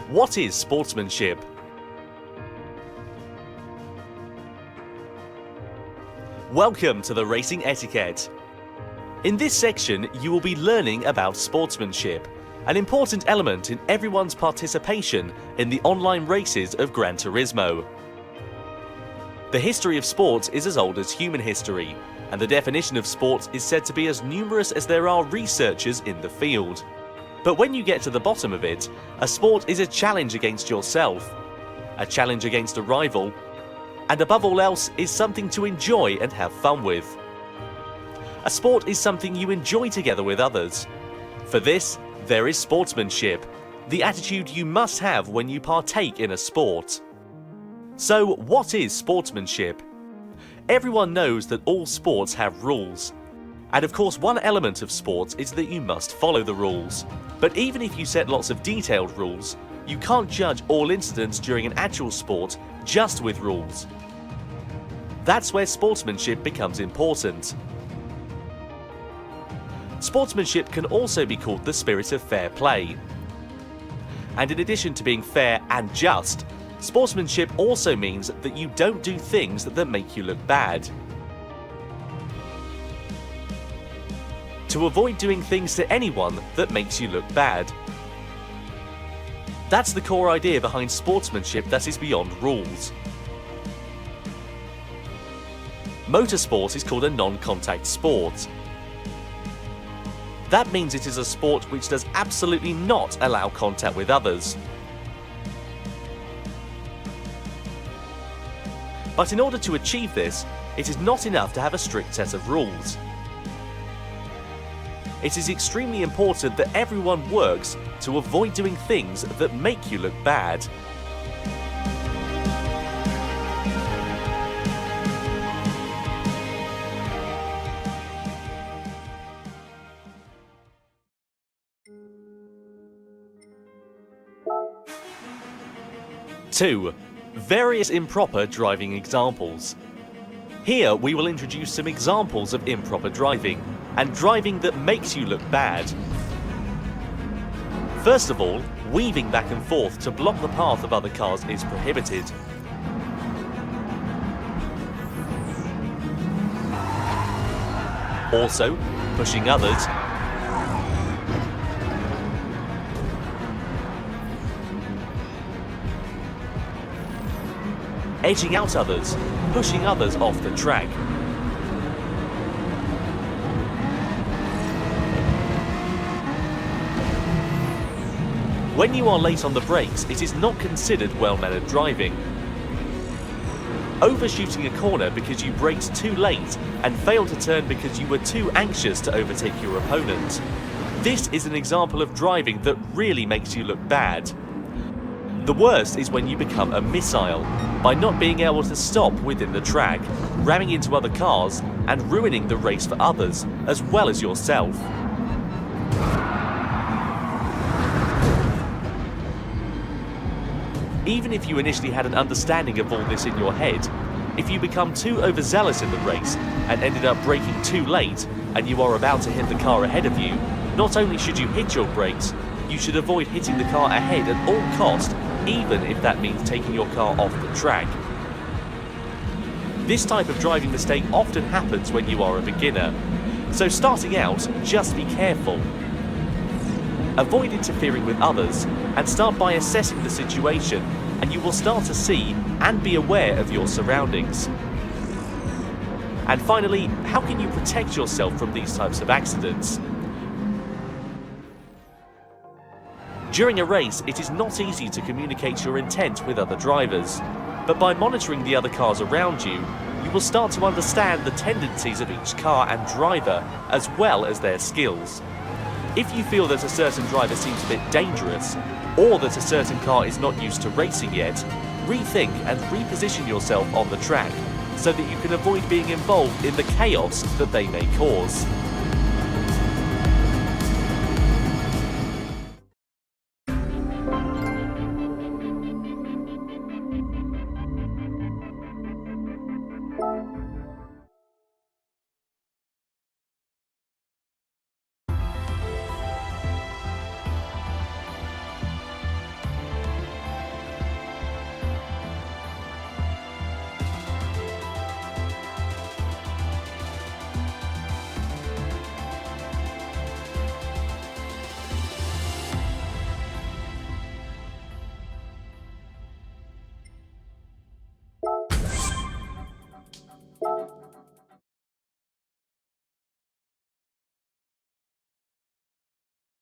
What is sportsmanship? Welcome to the Racing Etiquette. In this section, you will be learning about sportsmanship, an important element in everyone's participation in the online races of Gran Turismo. The history of sports is as old as human history, and the definition of sports is said to be as numerous as there are researchers in the field. But when you get to the bottom of it, a sport is a challenge against yourself, a challenge against a rival, and above all else is something to enjoy and have fun with. A sport is something you enjoy together with others. For this, there is sportsmanship, the attitude you must have when you partake in a sport. So, what is sportsmanship? Everyone knows that all sports have rules. And of course, one element of sports is that you must follow the rules. But even if you set lots of detailed rules, you can't judge all incidents during an actual sport just with rules. That's where sportsmanship becomes important. Sportsmanship can also be called the spirit of fair play. And in addition to being fair and just, sportsmanship also means that you don't do things that make you look bad. To avoid doing things to anyone that makes you look bad. That's the core idea behind sportsmanship that is beyond rules. Motorsport is called a non-contact sport. That means it is a sport which does absolutely not allow contact with others. But in order to achieve this, it is not enough to have a strict set of rules. It is extremely important that everyone works to avoid doing things that make you look bad. Two, various improper driving examples. Here we will introduce some examples of improper driving, and driving that makes you look bad. First of all, weaving back and forth to block the path of other cars is prohibited. Also, pushing others, edging out others, pushing others off the track. When you are late on the brakes, it is not considered well-mannered driving. Overshooting a corner because you braked too late and failed to turn because you were too anxious to overtake your opponent. This is an example of driving that really makes you look bad. The worst is when you become a missile, by not being able to stop within the track, ramming into other cars and ruining the race for others, as well as yourself. Even if you initially had an understanding of all this in your head, if you become too overzealous in the race and ended up braking too late and you are about to hit the car ahead of you, not only should you hit your brakes, you should avoid hitting the car ahead at all cost, even if that means taking your car off the track. This type of driving mistake often happens when you are a beginner, so starting out, just be careful. Avoid interfering with others and start by assessing the situation, and you will start to see and be aware of your surroundings. And finally, how can you protect yourself from these types of accidents? During a race, it is not easy to communicate your intent with other drivers, but by monitoring the other cars around you, you will start to understand the tendencies of each car and driver, as well as their skills. If you feel that a certain driver seems a bit dangerous, or that a certain car is not used to racing yet, rethink and reposition yourself on the track so that you can avoid being involved in the chaos that they may cause.